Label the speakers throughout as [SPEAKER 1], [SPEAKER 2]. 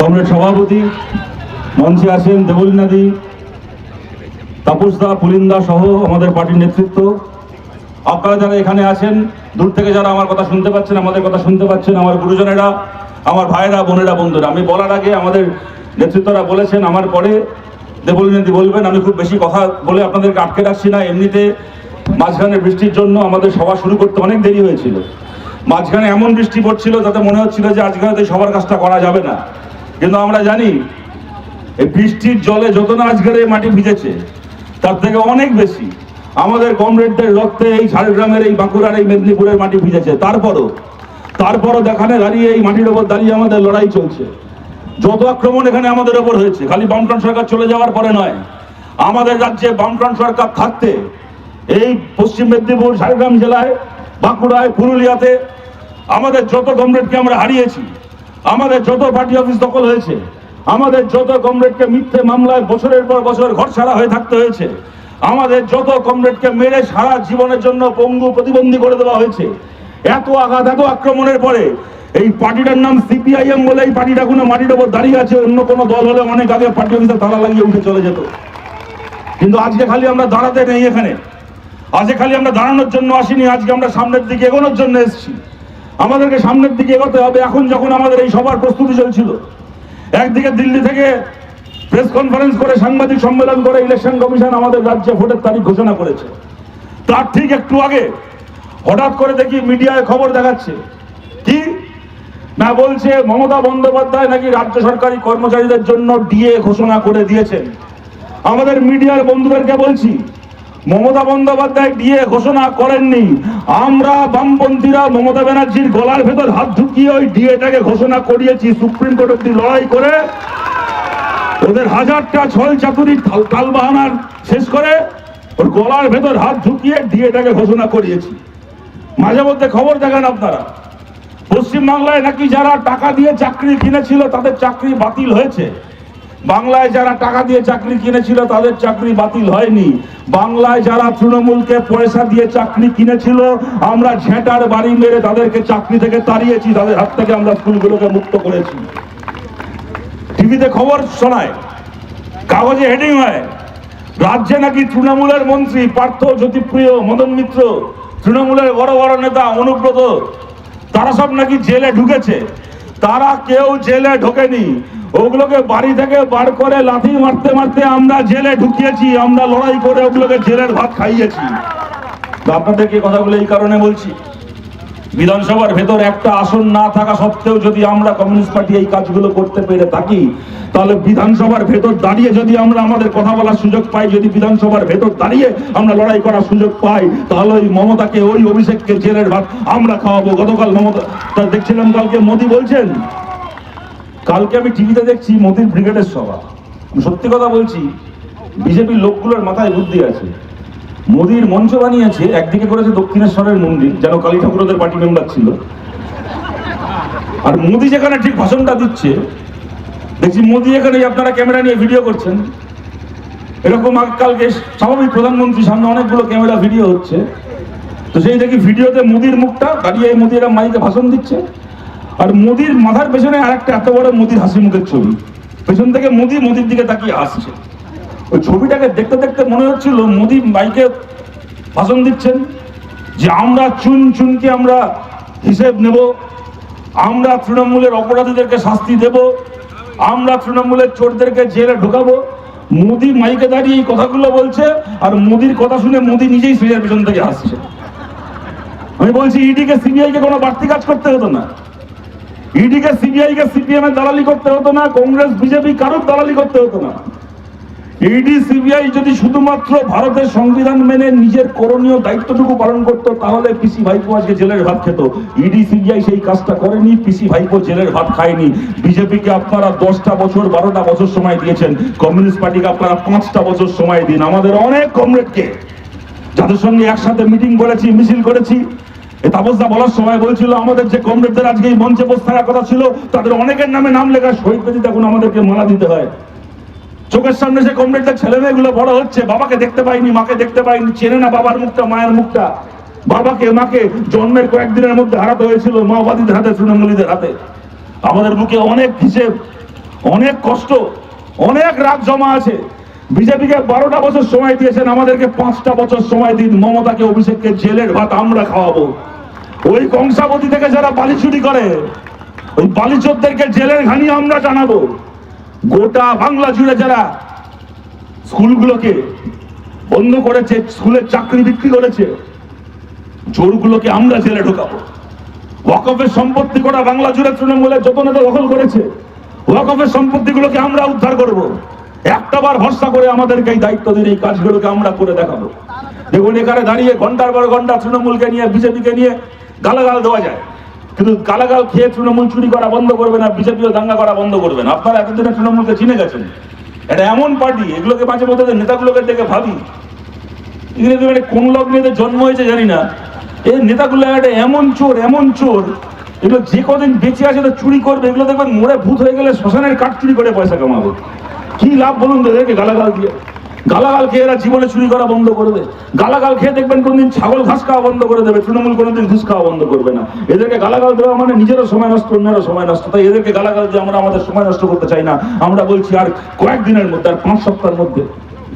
[SPEAKER 1] Comrade সভাপতি, মঞ্চে আছেন দেবলীনাদি, তাপসদা, পুলিন্দা সহ আমাদের পার্টির নেতৃত্ব, আপনারা যারা এখানে আছেন, দূর থেকে যারা আমার কথা শুনতে পাচ্ছেন, আমাদের কথা শুনতে পাচ্ছেন, আমার গুরুজনেরা, আমার ভাইরা, বোনেরা, বন্ধুরা। আমি বলার আগে আমাদের নেতৃত্বরা বলেছেন, আমার পরে দেবলীনাদি বলবেন। আমি খুব বেশি কথা বলে আপনাদেরকে আটকে রাখছি না। এমনিতে মাঝখানে বৃষ্টির জন্য আমাদের সভা শুরু করতে অনেক দেরি হয়েছিল। মাঝখানে এমন বৃষ্টি পড়ছিল যাতে মনে হচ্ছিল যে আজকে হয়তো সবার কাজটা করা যাবে না। কিন্তু আমরা জানি এই বৃষ্টির জলে যত না আজকের এই মাটি ভিজেছে, তার থেকে অনেক বেশি আমাদের কমরেডদের রক্তে এই ঝাড়গ্রামের, এই বাঁকুড়ার, এই মেদিনীপুরের মাটি ভিজেছে। তারপরও দেখানে দাঁড়িয়ে এই মাটির ওপর দাঁড়িয়ে আমাদের লড়াই চলছে। যত আক্রমণ এখানে আমাদের ওপর হয়েছে, খালি বামফ্রন্ট সরকার চলে যাওয়ার পরে নয়, আমাদের রাজ্যে বামফ্রন্ট সরকার থাকতে এই পশ্চিম মেদিনীপুর, ঝাড়গ্রাম জেলায়, বাঁকুড়ায়, পুরুলিয়াতে আমাদের যত কমরেডকে আমরা হারিয়েছি, আমাদের যত পার্টি অফিস দখল হয়েছে, আমাদের যত কমরেডকে মিথ্যে মামলায় বছরের পর বছর ঘর ছাড়া হয়ে থাকতে হয়েছে, আমাদের যত কমরেডকে মেরে সারা জীবনের জন্য পঙ্গু প্রতিবন্ধী করে দেওয়া হয়েছে, এত আঘাত, এত আক্রমণের পরে এই পার্টিটার নাম সিপিআইএম বলে এই পার্টিটা কোনো মাটির ওপর দাঁড়িয়ে আছে। অন্য কোনো দল হলে অনেক আগে পার্টি অফিসে তালা লাগিয়ে উঠে চলে যেত। কিন্তু আজকে খালি আমরা দাঁড়াতে নেই এখানে, আজকে খালি আমরা দাঁড়ানোর জন্য আসিনি, আজকে আমরা সামনের দিকে এগোনোর জন্য এসেছি। আমাদেরকে সামনের দিকে এগোতে হবে। এখন যখন আমাদের এই সবার প্রস্তুতি চলছিল, একদিকে দিল্লি থেকে প্রেস কনফারেন্স করে, সাংবাদিক সম্মেলন করে ইলেকশন কমিশন আমাদের রাজ্যে ভোটের তারিখ ঘোষণা করেছে। তার ঠিক একটু আগে হঠাৎ করে দেখি মিডিয়ায় খবর দেখাচ্ছে কি না, বলছে মমতা বন্দ্যোপাধ্যায় নাকি রাজ্য সরকারি কর্মচারীদের জন্য ডিএ ঘোষণা করে দিয়েছেন। আমাদের মিডিয়ার বন্ধুদেরকে বলছি, মমতা বন্দ্যোপাধ্যায় ডিএ ঘোষণা করেননি। আমরা বামপন্থীরা মমতা ব্যানার্জির গলার ভেতর হাত ঢুকিয়ে ওই ডিএটাকে ঘোষণা করিয়েছি। সুপ্রিম কোর্ট অব্দি লড়াই করে ওদের হাজারটা ছল চাতুরির তালবাহানার শেষ করে ওর গলার ভেতর হাত ঢুকিয়ে ডিএটাকে ঘোষণা করিয়েছি। মাঝে মধ্যে খবর দেখান আপনারা, পশ্চিমবাংলায় নাকি যারা টাকা দিয়ে চাকরি কিনেছিল তাদের চাকরি বাতিল হয়েছে। বাংলায় যারা টাকা দিয়ে চাকরি কিনেছিল তাদের চাকরি বাতিল হয়নি। বাংলায় যারা তৃণমূলকে পয়সা দিয়ে চাকরি কিনেছিল, আমরা ঝেঁটার বাড়ি মেরে তাদেরকে চাকরি থেকে তাড়িয়েছি, তাদের হাত থেকে আমরা স্কুলগুলোকে মুক্ত করেছি। টিভিতে খবর শোনায়, কাগজে হেডিং হয়, রাজ্যে নাকি তৃণমূলের মন্ত্রী পার্থ, জ্যোতিপ্রিয়, মদন মিত্র, তৃণমূলের বড় বড় নেতা অনুব্রত, তারা সব নাকি জেলে ঢুকেছে। তারা কেউ জেলে ঢোকেনি, ওগুলোকে বাড়ি থেকে বার করে লাথি মারতে মারতে আমরা জেলে ঢুকিয়েছি। আমরা লড়াই করে ওগুলোকে জেলের ভাত খাইয়েছি। আপনাদেরকে কথাগুলো এই কারণে বলছি, বিধানসভার ভেতর একটা আসন না থাকা সত্ত্বেও যদি আমরা কমিউনিস্ট পার্টি এই কাজগুলো করতে পেরে থাকি, তাহলে বিধানসভার ভেতর দাঁড়িয়ে যদি আমরা আমাদের কথা বলার সুযোগ পাই, যদি বিধানসভার ভেতর দাঁড়িয়ে আমরা লড়াই করার সুযোগ পাই, তাহলে ওই মমতাকে, ওই অভিষেককে জেলের ভাত আমরা খাওয়াবো। গতকাল মমতা দেখছিলাম, কালকে মোদী বলছেন, কালকে আমি টিভিতে দেখছি মোদীর ব্রিগেডের সভা। আমি সত্যি কথা বলছি, বিজেপির লোকগুলোর মাথায় বুদ্ধি আছে। মোদীর মঞ্চ বানিয়েছে, একদিকে করেছে দক্ষিণেশ্বরের মন্দির, যেন কালী ঠাকুরদের পার্টি মেম্বার ছিল, আর মোদী যেখানে ঠিক ভাষণটা দিচ্ছে দেখছি মোদী এখানে আপনারা ক্যামেরা নিয়ে ভিডিও করছেন। এরকম কালকে স্বাভাবিক প্রধানমন্ত্রী সামনে অনেকগুলো ক্যামেরা ভিডিও হচ্ছে, তো সেই দেখি ভিডিওতে মোদীর মুখটা দাঁড়িয়ে মোদীরা মাইকে ভাষণ দিচ্ছে, আর মোদীর মাথার পেছনে আরেকটা এত বড় মোদীর হাসি মুখের ছবি, পেছন থেকে মোদীর দিকে তাকিয়ে আসছে। ওই ছবিটাকে দেখতে দেখতে মনে হচ্ছিল মোদী মাইকে ভাষণ দিচ্ছেন যে আমরা চুনকে আমরা হিসেব নেব, আমরা তৃণমূলের অপরাধীদেরকে শাস্তি দেব, আমরা তৃণমূলের চোরদেরকে জেলে ঢুকাবো। মোদী মাইকে দাঁড়িয়ে এই কথাগুলো বলছে, আর মোদীর কথা শুনে মোদী নিজেই স্টেজের পেছন থেকে আসছে। আমি বলছি, ইডিকে সিবিআইকে কোনো বাড়তি কাজ করতে হতো না, ইডিকে সিবিআইকে সিপিএম এর দালালি করতে হতো না, কংগ্রেস বিজেপি কারোর দালালি করতে হতো না। ইডি সিবিআই যদি শুধুমাত্র ভারতের সংবিধান মেনে নিজের করণীয় দায়িত্বটুকু পালন করত, তাহলে পিসি ভাইপো আজকে জেলের ভাত খেত। ইডি সিবিআই সেই কাজটা করেনি, পিসি ভাইপো জেলের ভাত খায়নি। বিজেপিকে আপনারা 10টা বছর 12টা বছর সময় দিয়েছেন, কমিউনিস্ট পার্টিকে আপনারা 5টা বছর সময় দিন। আমাদের অনেক কমরেডকে, যাদের সঙ্গে একসাথে মিটিং করেছি, মিছিল করেছি, তাপসদা বলার সময় বলছিল আমাদের যে কমরেডদের আজকে এই মঞ্চে বসে থাকার কথা ছিল, তাদের অনেকের নামে নাম লেখা শহীদ বেদিতে এখন আমাদেরকে মালা দিতে হয়। চোখের সামনে সে কমরেডদের ছেলে মেয়েগুলো বড় হচ্ছে, বাবাকে দেখতে পাইনি, মাকে দেখতে পাইনি, চেনে না বাবার মুখটা, মায়ের মুখটা। বাবাকে মাকে জন্মের কয়েকদিনের মধ্যে হারাতে হয়েছিল মাওবাদীদের হাতে, তৃণমূলীদের হাতে। আমাদের বুকে অনেক হিসেব, অনেক কষ্ট, অনেক রাগ জমা আছে। বিজেপিকে 12টা বছর সময় দিয়েছেন, আমাদেরকে 5টা বছর সময় দিন। মমতাকে, অভিষেককে জেলের ভাত আমরা খাওয়াবো। ওই কংসাবতী থেকে যারা বালি চুরি করে, ওই বালিচোরদেরকে জেলের ঘানি আমরা জানাবো। গোটা বাংলা জুড়ে যারা স্কুলগুলোকে বন্ধ করেছে, স্কুলের চাকরি বিক্রি করেছে, চোরগুলোকে আমরা জেলে ঢোকাবো। ওয়াকফের সম্পত্তি গোটা বাংলা জুড়ে তৃণমূলের যত নেতা দখল করেছে, ওয়াকফের সম্পত্তিগুলোকে আমরা উদ্ধার করব। একটাবার ভরসা করে আমাদেরকে এই দায়িত্ব দিন, এই কাজগুলোকে আমরা করে দেখাবো। দেখুন, এখানে দাঁড়িয়ে ঘন্টার পর ঘন্টা তৃণমূলকে নিয়ে, বিজেপিকে নিয়ে গালাগাল দেওয়া যায়, কিন্তু গালাগাল খেয়ে তৃণমূল চুরি করা বন্ধ করবে না, বিজেপিও দাঙ্গা করা বন্ধ করবে না। আপনারা এতদিনে তৃণমূলকে চিনে গেছেন, এটা এমন পার্টি, এগুলোকে মাঝে মধ্যে নেতাগুলোকে দেখে ভাবি এগুলো কোন লগ্নে জন্ম হয়েছে জানি না। এই নেতাগুলো একটা এমন চোর, এমন চোর, এগুলো যে কদিন বেঁচে আছে তো চুরি করবে। এগুলো দেখবেন মোড়ে ভূত হয়ে গেলে শ্মশানের কাঠ চুরি করে পয়সা কামাবে। কি লাভ বলুন তো এদেরকে গালাগাল দিয়ে? গালাগাল খেয়ে এরা জীবনে চুরি করা বন্ধ করবে। গালাগাল খেয়ে দেখবেন কোনদিন ছাগল ঘাস খাওয়া বন্ধ করে দেবে। তৃণমূল কোনোদিন ঘুষ খাওয়া বন্ধ করবে না। এদেরকে গালাগাল দেওয়া মানে নিজেরও সময় নষ্ট, অন্যেরও সময় নষ্ট। তাই এদেরকে গালাগাল দিয়ে আমরা আমাদের সময় নষ্ট করতে চাই না। আমরা বলছি আর কয়েকদিনের মধ্যে, আর 5 সপ্তাহের মধ্যে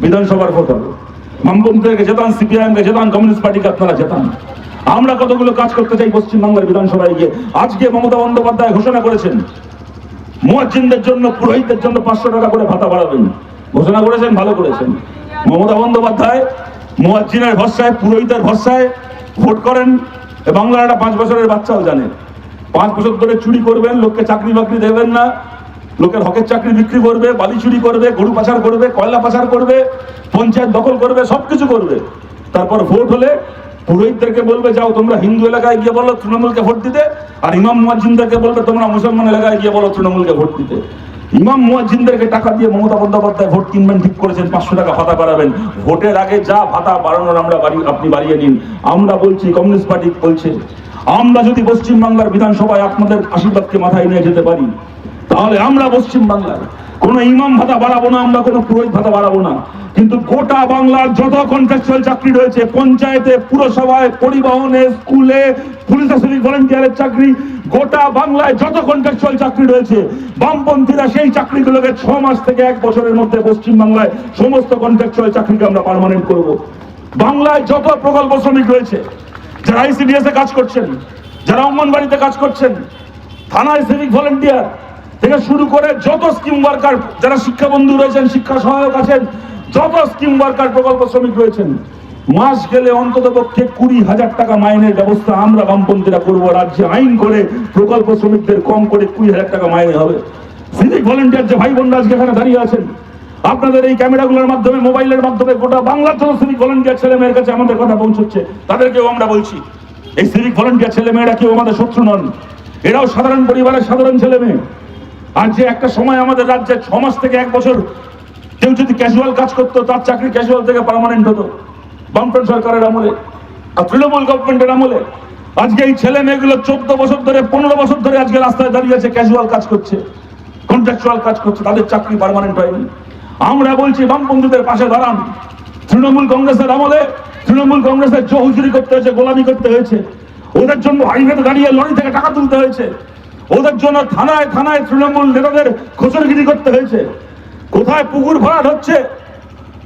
[SPEAKER 1] বিধানসভার ভোট হবে। বামপন্থীদেরকে জেতান, সিপিআইএমকে জেতান, কমিউনিস্ট পার্টিকে আপনারা জেতান। আমরা কতগুলো কাজ করতে চাই পশ্চিমবাংলার বিধানসভায় গিয়ে। আজকে মমতা বন্দ্যোপাধ্যায় ঘোষণা করেছেন মুয়াজ্জিনদের জন্য, পুরোহিতদের জন্য 500 টাকা করে ভাতা বাড়াবেন। ঘোষণা করেছেন, ভালো করেছেন। মমতা বন্দ্যোপাধ্যায় মুয়াজ্জিনের ভরসায়, পুরোহিতের ভরসায় ভোট করেন। বাংলার একটা 5 বছরের বাচ্চাও জানে 5 বছর ধরে চুরি করবেন, লোককে চাকরি বাকরি দেবেন না, লোকের হকের চাকরি বিক্রি করবে, বালি চুরি করবে, গরু পাচার করবে, কয়লা পাচার করবে, পঞ্চায়েত দখল করবে, সবকিছু করবে। তারপর ভোট হলে পুরোহিতদেরকে বলবে যাও তোমরা হিন্দু এলাকায় গিয়ে বলো তৃণমূলকে ভোট দিতে, আর ইমাম মুয়াজ্জিনদেরকে বলবে তোমরা মুসলমান এলাকায় গিয়ে বলো তৃণমূলকে ভোট দিতে। ইমাম মুয়াজ্জিনদেরকে টাকা দিয়ে মমতা বন্দ্যোপাধ্যায় ভোট কিনবেন, ঠিক করেছেন। 500 টাকা ভাতা বাড়াবেন। ভোটের আগে যা ভাতা বাড়ানোর আপনি বাড়িয়ে নিন। আমরা বলছি, কমিউনিস্ট পার্টি বলছে, আমরা যদি পশ্চিমবাংলার বিধানসভায় আপনাদের আশীর্বাদকে মাথায় নিয়ে যেতে পারি, তাহলে আমরা পশ্চিমবাংলার কোনো ইমাম ভাতা বাড়াবো না, আমরা কোনো পুরোহিত ভাতা বাড়াবো না। কিন্তু গোটা বাংলার যত কন্ট্রাকচুয়াল চাকরি রয়েছে, পঞ্চায়েতে, পুরসভায়, পরিবহনে, স্কুলে, পুলিশ সিভিক ভলেন্টিয়ারের চাকরি, গোটা বাংলায় যত কন্ট্রাকচুয়াল চাকরি রয়েছে, বামপন্থীরা সেই চাকরিগুলোকে 6 মাস থেকে 1 বছরের মধ্যে পশ্চিমবাংলায় সমস্ত কন্ট্রাকচুয়াল চাকরিকে আমরা পার্মানেন্ট করব। বাংলায় যত প্রকল্প শ্রমিক রয়েছে, যারা আইসিডিএস এ কাজ করছেন, যারা অঙ্গনবাড়িতে কাজ করছেন, থানায় সিভিক ভলেন্টিয়ার থেকে শুরু করে যত স্কিম ওয়ার্কার, যারা শিক্ষা বন্ধু রয়েছেন, শিক্ষা সহায়ক আছেন, যত স্কিম ওয়ার্কার, প্রকল্প শ্রমিক রয়েছেন, মাস গেলে অন্তত পক্ষে 20,000 টাকা মাইনের ব্যবস্থা আমরা বামপন্থীরা করবো। রাজ্যে আইন করে প্রকল্প শ্রমিকদের কম করে 20,000 টাকা মাইনে হবে। সিভিক ভলেন্টিয়ার যে ভাই বোনরা আজকে এখানে দাঁড়িয়ে আছেন, আপনাদের এই ক্যামেরাগুলোর মাধ্যমে, মোবাইলের মাধ্যমে গোটা বাংলার যত সিভিক ভলেন্টিয়ার ছেলে মেয়ের কাছে আমাদের কথা পৌঁছচ্ছে, তাদেরকেও আমরা বলছি, এই সিভিক ভলেন্টিয়ার ছেলে মেয়েরা কেউ আমাদের শত্রু নন। এরাও সাধারণ পরিবারের সাধারণ ছেলে মেয়ে। আর যে একটা সময় আমাদের রাজ্যে 6 মাস থেকে 1 বছর কেউ যদি ক্যাজুয়াল কাজ করতো, তার চাকরি ক্যাজুয়াল থেকে পার্মানেন্ট হতো বামফ্রন্ট সরকারের আমলে আর তৃণমূল গভর্নমেন্টের আমলে। আজকে এই ছেলে মেয়েগুলো 14 বছর ধরে, 15 বছর ধরে আজকে রাস্তায় দাঁড়িয়ে আছে, ক্যাজুয়াল কাজ করছে, কন্ট্রাকচুয়াল কাজ করছে, তাদের চাকরি পার্মানেন্ট হয়নি। আমরা বলছি বামপন্থীদের পাশে দাঁড়ান। তৃণমূল কংগ্রেসের আমলে তৃণমূল কংগ্রেসের জহুজুরি করতে হয়েছে, গোলামি করতে হয়েছে, ওদের জন্য হাইওয়েতে দাঁড়িয়ে লরি থেকে টাকা তুলতে হয়েছে, ওদের জন্য থানায় থানায় তৃণমূল নেতাদের খোঁচরগিরি করতে হয়েছে। কোথায় পুকুর ভরাট হচ্ছে,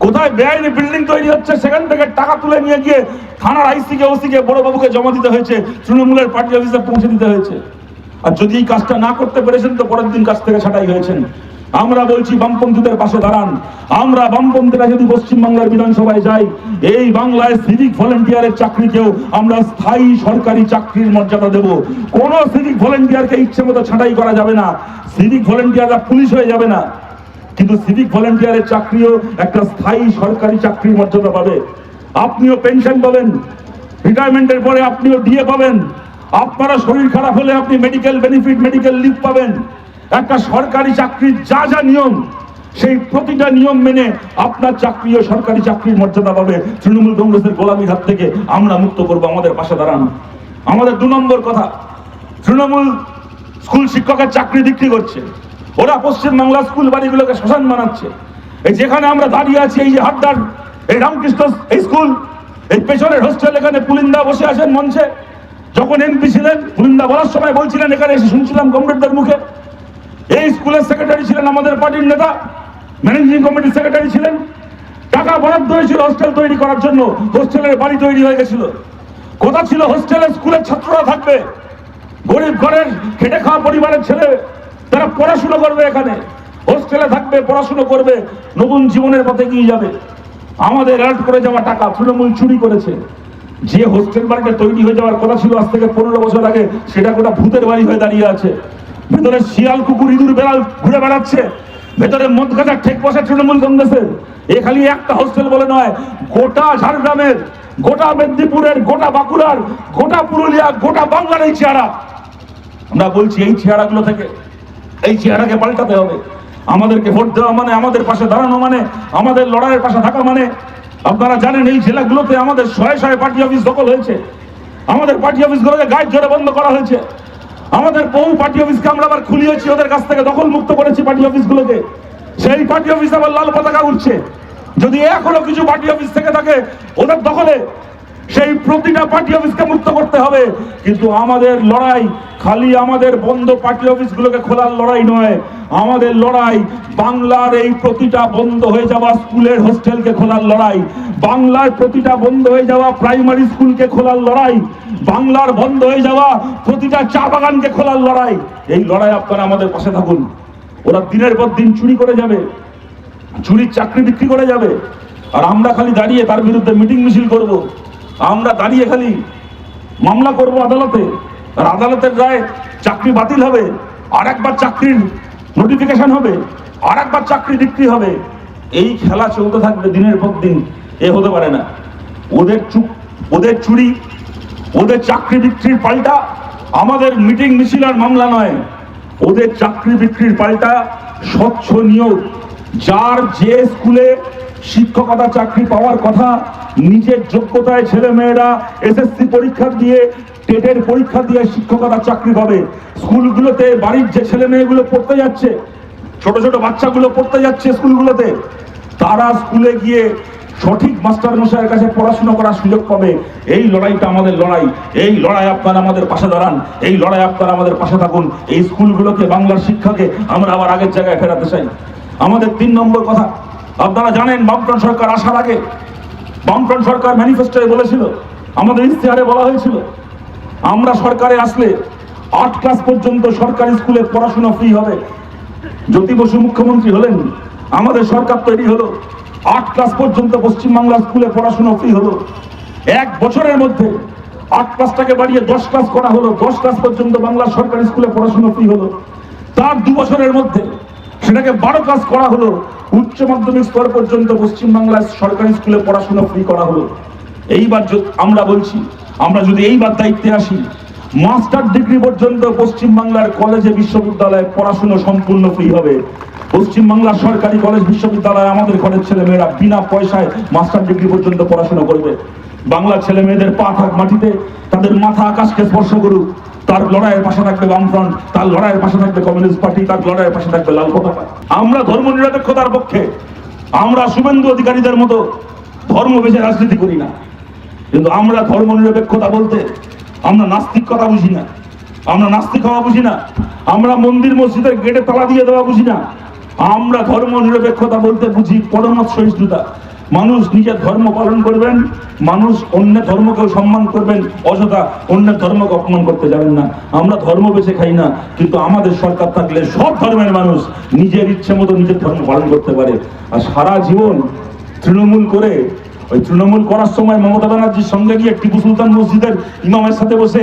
[SPEAKER 1] কোথায় বেআইনি বিল্ডিং তৈরি হচ্ছে, সেখান থেকে টাকা তুলে নিয়ে গিয়ে থানার আইসিকে, ওসিকে, বড় বাবুকে জমা দিতে হয়েছে, তৃণমূলের পার্টি অফিসে পৌঁছে দিতে হয়েছে। আর যদি এই কাজটা না করতে পেরেছেন তো পরের দিন কাজ থেকে ছাঁটাই হয়েছেন। আমরা বলছি বামপন্থীদের পাশে দাঁড়ান। আমরা বামপন্থীরা যদি পশ্চিমবাংলার বিধানসভায় যাই, এই বাংলায় সিভিক ভলেন্টিয়ারের চাকরিকেও আমরা স্থায়ী সরকারি চাকরির মর্যাদা দেব। কোন সিভিক ভলেন্টিয়ারকে ইচ্ছে মতো ছাঁটাই করা যাবে না। সিভিক ভলেন্টিয়াররা পুলিশ হয়ে যাবে না, কিন্তু সিভিক ভলেন্টিয়ারের চাকরিও একটা স্থায়ী সরকারি চাকরির মর্যাদা পাবে। আপনিও পেনশন পাবেন, রিটায়ারমেন্টের পরে আপনিও ডিএ পাবেন, আপনারা শরীর খারাপ হলে আপনি মেডিকেল বেনিফিট, মেডিকেল লিভ পাবেন। একটা সরকারি চাকরির যা যা নিয়ম, সেই প্রতিটা নিয়ম মেনে আপনার চাকরিও সরকারি চাকরির মর্যাদা পাবে। তৃণমূল কংগ্রেসের গোলামির হাত থেকে আমরা মুক্ত করবো। আমাদের পাশে দাঁড়ান। আমাদের 2 নম্বর কথা, তৃণমূল স্কুল শিক্ষকের চাকরি বিক্রি করছে, ওরা পশ্চিমবাংলা স্কুল বাড়িগুলোকে শ্মশান বানাচ্ছে। এই যেখানে আমরা দাঁড়িয়ে আছি, এই যে হাড্ডার, এই রামকৃষ্ণ এই স্কুল, এই পেছনের হোস্টেল, এখানে পুলিন্দা বসে আছেন মঞ্চে। যখন এমপি ছিলেন, পুলিন্দা বলার সময় বলছিলেন, এখানে এসে শুনছিলাম কমরেডদের মুখে, এই স্কুলের সেক্রেটারি ছিলেন আমাদের পার্টির নেতা, ম্যানেজিং কমিটির সেক্রেটারি ছিলেন। টাকা বরাদ্দ হয়েছিল হোস্টেল তৈরি করার জন্য, হোস্টেলের বাড়ি তৈরি হয়ে গেছিল। কথা ছিল হোস্টেলে স্কুলের ছাত্ররা থাকবে, গরিব ঘরের খেটে খাওয়া পরিবারের ছেলে তারা পড়াশুনো করবে, এখানে হোস্টেলে থাকবে, পড়াশুনো করবে, নতুন জীবনের পথে এগিয়ে যাবে। আমাদের অ্যাড করে যাওয়া টাকা তৃণমূল চুরি করেছে। যে হোস্টেল বাড়িটা তৈরি হয়ে যাওয়ার কথা ছিল আজ থেকে 15 বছর আগে, সেটা গোটা ভূতের বাড়ি হয়ে দাঁড়িয়ে আছে। ভেতরে শিয়াল কুকুর ইঁদুর বেড়াল ঘুরে বেড়াচ্ছে, ভেতরে মদ গাঁজার ঠেক বসে তৃণমূল কংগ্রেসের। এ খালি একটা হোস্টেল বলে নয়, গোটা ঝাড়গ্রামের, গোটা মেদিনীপুরের, গোটা বাঁকুড়ার, গোটা পুরুলিয়া, গোটা বাংলার এই চেহারা। আমরা বলছি এই চেহারাগুলো থেকে, এই চেহারাকে পাল্টাতে হবে। আমাদেরকে ভোট দেওয়া মানে, আমাদের পাশে দাঁড়ানো মানে, আমাদের লড়াইয়ের পাশে থাকা মানে। আপনারা জানেন এই জেলাগুলোতে আমাদের শয়ে শয়ে পার্টি অফিস দখল হয়েছে, আমাদের পার্টি অফিসগুলোকে গায়ের জোরে বন্ধ করা হয়েছে। আমাদের বহু পার্টি অফিসকে আমরা আবার খুলিয়েছি, ওদের কাছ থেকে দখল মুক্ত করেছি পার্টি অফিসগুলোকে। সেই পার্টি অফিস আবার লাল পতাকা উঠছে। যদি এখনো কিছু পার্টি অফিস থেকে থাকে ওদের দখলে, সেই প্রতিটা পার্টি অফিসকে মুক্ত করতে হবে। কিন্তু আমাদের লড়াই খালি আমাদের বন্ধ পার্টি অফিসগুলোকে খোলার লড়াই নয়, আমাদের লড়াই বাংলার এই প্রতিটা বন্ধ হয়ে যাওয়া স্কুলের হোস্টেলকে খোলার লড়াই, বাংলার প্রতিটা বন্ধ হয়ে যাওয়া প্রাইমারি স্কুলকে খোলার লড়াই, বাংলার বন্ধ হয়ে যাওয়া প্রতিটা চা বাগানকে খোলার লড়াই। এই লড়াই আপনারা আমাদের পাশে থাকুন। ওরা দিনের পর দিন চুরি করে যাবে, চুরির চাকরি বিক্রি করে যাবে, আর আমরা খালি দাঁড়িয়ে তার বিরুদ্ধে মিটিং মিছিল করব। আমরা দাঁড়িয়ে খালি মামলা করব আদালতে, আর আদালতের রায় চাকরি বাতিল হবে, আর একবার চাকরির নোটিফিকেশন হবে, আর একবার চাকরি বিক্রি হবে। এই খেলা চলতে থাকবে দিনের পর দিন। এ হতে পারে না। ওদের চুরি, ওদের চাকরি বিক্রির পাল্টা আমাদের মিটিং মিছিল আর মামলা নয়, ওদের চাকরি বিক্রির পাল্টা স্বচ্ছ নিয়োগ। যার যে স্কুলে শিক্ষকতা চাকরি পাওয়ার কথা, নিজের যোগ্যতায় ছেলে মেয়েরা এসএসসি পরীক্ষা দিয়ে, টেটের পরীক্ষা দিয়ে শিক্ষকতা চাকরি পাবে। স্কুলগুলোতে বাড়ির যে ছেলে মেয়েগুলো পড়তে যাচ্ছে, ছোট ছোট বাচ্চাগুলো পড়তে যাচ্ছে স্কুলগুলোতে, তারা স্কুলে গিয়ে সঠিক মাস্টার মশাইয়ের কাছে পড়াশোনা করার সুযোগ পাবে। এই লড়াইটা আমাদের লড়াই। এই লড়াই আপনারা আমাদের পাশে দাঁড়ান, এই লড়াই আপনারা আমাদের পাশে থাকুন। এই স্কুলগুলোকে, বাংলার শিক্ষাকে আমরা আবার আগের জায়গায় ফেরাতে চাই। আমাদের 3 নম্বর কথা, আপনারা জানেন বামফ্রন্ট সরকার আসার আগে, বামফ্রন্ট সরকার ম্যানিফেস্টোয় বলেছিল, আমাদের ইশতেহারে বলা হয়েছিল, আমরা সরকারে আসলে 8 ক্লাস পর্যন্ত সরকারি স্কুলে পড়াশোনা ফ্রি হবে। জ্যোতি বসু মুখ্যমন্ত্রী হলেন, আমাদের সরকার তৈরি হলো, 8 ক্লাস পর্যন্ত পশ্চিমবাংলার স্কুলে পড়াশোনা ফ্রি হলো। 1 বছরের মধ্যে 8 ক্লাসটাকে বাড়িয়ে 10 ক্লাস করা হলো, 10 ক্লাস পর্যন্ত বাংলার সরকারি স্কুলে পড়াশোনা ফ্রি হলো। তার 2 বছরের মধ্যে সেটাকে 12 ক্লাস করা হলো, উচ্চ মাধ্যমিক স্তর পর্যন্ত পশ্চিমবাংলার সরকারি স্কুলে পড়াশোনা ফ্রি করা হলো। এইবার আমরা বলছি, আমরা যদি এইবার দায়িত্বে আসি, মাস্টার ডিগ্রি পর্যন্ত পশ্চিমবাংলার কলেজে বিশ্ববিদ্যালয়ে পড়াশোনা সম্পূর্ণ ফ্রি হবে। পশ্চিমবাংলার সরকারি কলেজ বিশ্ববিদ্যালয়ে আমাদের ঘরের ছেলে মেয়েরা বিনা পয়সায় মাস্টার ডিগ্রি পর্যন্ত পড়াশোনা করবে। বাংলার ছেলে মেয়েদের পা থাক মাটিতে, তাদের মাথা আকাশকে স্পর্শ করুক। তার লড়াইয়ের পাশে থাকবে বামফ্রন্ট, তার লড়াইয়ের পাশে থাকবে কমিউনিস্ট পার্টি, তার লড়াইয়ের পাশে থাকবে লাল পতাকা। আমরা ধর্ম নিরপেক্ষতার পক্ষে, আমরা শুভেন্দু অধিকারীদের মতো ধর্ম বেছে রাজনীতি করি না। কিন্তু আমরা ধর্ম নিরপেক্ষতা বলতে আমরা নাস্তিক কথা বুঝি না, আমরা নাস্তিক হওয়া বুঝি না, আমরা মন্দির মসজিদের গেটে তালা দিয়ে দেওয়া বুঝি না। আমরা ধর্ম নিরপেক্ষতা বলতে বুঝি পরমত সহিষ্ণুতা। মানুষ নিজের ধর্ম পালন করবেন, মানুষ অন্যের ধর্মকেও সম্মান করবেন, অযথা অন্যের ধর্মকে অপমান করতে যাবেন না। আমরা ধর্ম বেছে খাই না, কিন্তু আমাদের সরকার থাকলে সব ধর্মের মানুষ নিজের ইচ্ছে মতো নিজের ধর্ম পালন করতে পারে। আর সারা জীবন তৃণমূল করে, ওই তৃণমূল করার সময় মমতা ব্যানার্জির সঙ্গে গিয়ে টিপু সুলতান মসজিদের ইমামের সাথে বসে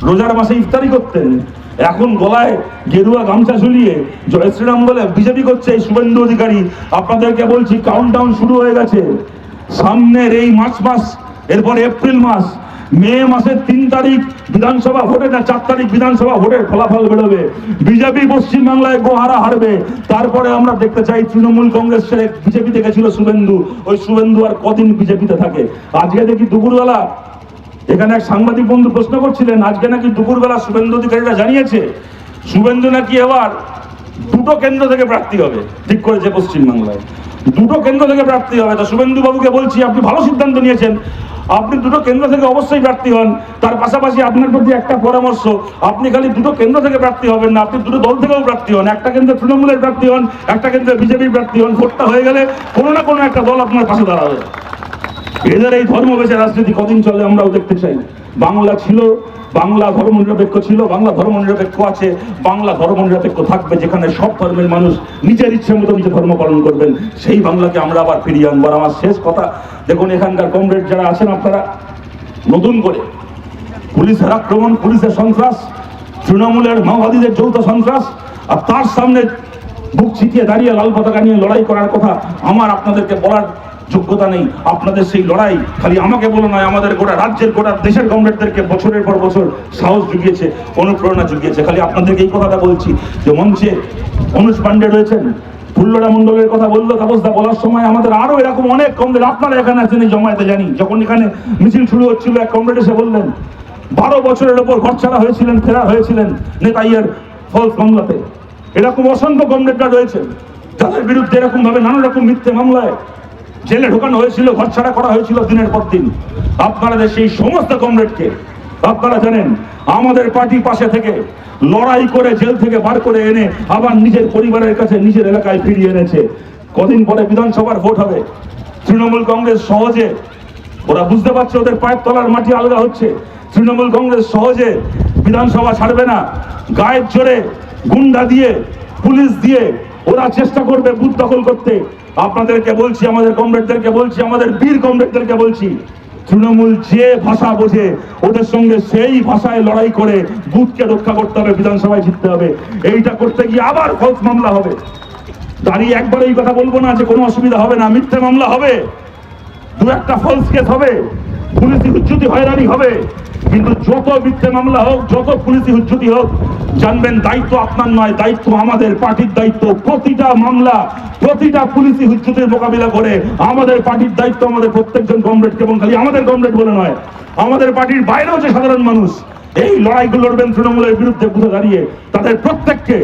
[SPEAKER 1] রোজার মাসে ইফতারি করতেন। এখন গলায় গেরুয়া গামছা ঝুলিয়ে জয় শ্রীরাম বলে বিজেপি করছে এই শুভেন্দু অধিকারী। আপনাদেরকে বলছি, কাউন্টডাউন শুরু হয়ে গেছে। সামনের এই মার্চ মাস, এরপর এপ্রিল মাস, মে মাসের 3 তারিখ বিধানসভা ভোটের, না 4 তারিখ বিধানসভা ভোটের ফলাফল বেরোবে। বিজেপি পশ্চিমবাংলায় গোহারা হারবে। তারপরে আমরা দেখতে চাই তৃণমূল কংগ্রেস ছেড়ে বিজেপিতে গেছিল শুভেন্দু, ওই শুভেন্দু আর কদিন বিজেপিতে থাকে। আজকে দেখি দুপুরবেলা এখানে এক সাংবাদিক বন্ধু প্রশ্ন করছিলেন, আজকে নাকি দুপুরবেলা শুভেন্দু অধিকারীরা জানিয়েছে শুভেন্দু নাকি এবার 2টো কেন্দ্র থেকে প্রার্থী হবে, ঠিক করেছে পশ্চিমবাংলায়। দুটো কেন্দ্র থেকে প্রার্থী হবে। তো শুভেন্দু বাবুকে বলছি, আপনি ভালো সিদ্ধান্ত নিয়েছেন, আপনি দুটো কেন্দ্র থেকে অবশ্যই প্রার্থী হন। তার পাশাপাশি আপনার প্রতি একটা পরামর্শ, আপনি খালি দুটো কেন্দ্র থেকে প্রার্থী হবেন না, আপনি দুটো দল থেকেও প্রার্থী হন। একটা কেন্দ্রে তৃণমূলের প্রার্থী হন, একটা কেন্দ্রে বিজেপির প্রার্থী হন। ভোটটা হয়ে গেলে কোনো না কোনো একটা দল আপনার পাশে দাঁড়াবে। এদের এই ধর্মবেশে রাজনীতি কদিন চলে আমরাও দেখতে চাই। বাংলা ছিল, বাংলা ধর্মনিরপেক্ষ ছিল, বাংলা ধর্মনিরপেক্ষ আছে, বাংলা ধর্মনিরপেক্ষ থাকবে, যেখানে সব ধর্মের মানুষ নিজের ইচ্ছে মতো নিজের ধর্ম পালন করবেন। সেই বাংলাকে আমরা আবার ফিরিয়ে আনবো। আর আমার শেষ কথা, দেখুন এখানকার কমরেড যারা আছেন, আপনারা নতুন করে পুলিশের আক্রমণ, পুলিশের সন্ত্রাস, তৃণমূলের মাওবাদীদের যৌথ সন্ত্রাস, আর তার সামনে বুক ছিটিয়ে দাঁড়িয়ে লাল পতাকা নিয়ে লড়াই করার কথা আমার আপনাদেরকে বলার যোগ্যতা নেই। আপনাদের সেই লড়াই খালি আমাকে বলে নয়, আমাদের গোটা রাজ্যের, গোটা দেশের কমরেডদেরকে বছরের পর বছর সাহস জুগিয়েছে, অনুপ্রেরণা জুগিয়েছে। খালি আপনাদেরকে এই কথাটা বলছি যে মঞ্চে অনুজ পান্ডে রয়েছেন, ফুল্লরা মন্ডলের কথা বললো তাপসদা, বলার সময় আমাদের আরো এরকম অনেক কমরেড আপনারা এখানে আছেন এই জমায়েতে। জানি যখন এখানে মিছিল শুরু হচ্ছিল, এক কমরেড এসে বললেন 12 বছরের ওপর ঘরছাড়া হয়েছিলেন, ফেরার হয়েছিলেন নেতাইয়ের ফলস মামলাতে। এরকম অসংখ্য কমরেডরা রয়েছেন যাদের বিরুদ্ধে এরকম ভাবে নানা রকম মিথ্যে মামলায় জেলে ঢোকানো হয়েছিল, ঘরছাড়া করা হয়েছিল দিনের পর দিন। আপনারা সেই সমস্ত কমরেডকে আপনারা জানেন, আমাদের পার্টি পাশে থেকে লড়াই করে জেল থেকে বার করে এনে আবার নিজের পরিবারের কাছে, নিজের এলাকায় ফিরিয়ে এনেছে। কদিন পরে বিধানসভার ভোট হবে। তৃণমূল কংগ্রেস সহজে, ওরা বুঝতে পারছে ওদের পায়ের তলার মাটি আলগা হচ্ছে, তৃণমূল কংগ্রেস সহজে বিধানসভা ছাড়বে না। গায়ের জোরে, গুন্ডা দিয়ে, পুলিশ দিয়ে ওরা চেষ্টা করবে বুথ দখল করতে। আপনাদেরকে বলছি, আমাদের কমরেডদেরকে বলছি, আমাদের বীর কমরেডদেরকে বলছি, তৃণমূল যে ভাষা বোঝে ওদের সঙ্গে সেই ভাষায় লড়াই করে বুথকে রক্ষা করতে হবে, বিধানসভায় জিততে হবে। এইটা করতে গিয়ে আবার ফলস মামলা হবে। দাঁড়িয়ে একবার এই কথা বলবো না যে কোনো অসুবিধা হবে না, মিথ্যে মামলা হবে, দু একটা ফলস কেস হবে, পুলিশি হুজ্জুতি হয়রানি হবে, কিন্তু যত মিথ্যে মামলা হোক, যত পুলিশি হুজ্জুতি হোক, জানবেন দায়িত্ব আপনার নয়, দায়িত্ব আমাদের পার্টির দায়িত্ব। প্রতিটা মামলা, প্রতিটা পুলিশি হুজ্জুতির মোকাবিলা করে আমাদের পার্টির দায়িত্ব, আমাদের প্রত্যেকজন কমরেডকে। এবং খালি আমাদের কমরেড বলে নয়, আমাদের পার্টির বাইরেও যে সাধারণ মানুষ এই লড়াইগুলো লড়বেন তৃণমূলের বিরুদ্ধে বুথে দাঁড়িয়ে, তাদের প্রত্যেককে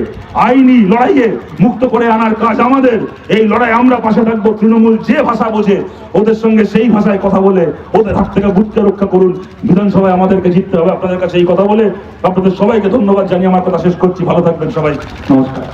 [SPEAKER 1] আইনি লড়াইয়ে মুক্ত করে আনার কাজ আমাদের। এই লড়াই আমরা পাশে থাকবো। তৃণমূল যে ভাষা বোঝে ওদের সঙ্গে সেই ভাষায় কথা বলে ওদের হাত থেকে বুথকে রক্ষা করুন। বিধানসভায় আমাদেরকে জিততে হবে। আপনাদের কাছে এই কথা বলে আপনাদের সবাইকে ধন্যবাদ জানিয়ে আমার কথা শেষ করছি। ভালো থাকবেন সবাই, নমস্কার।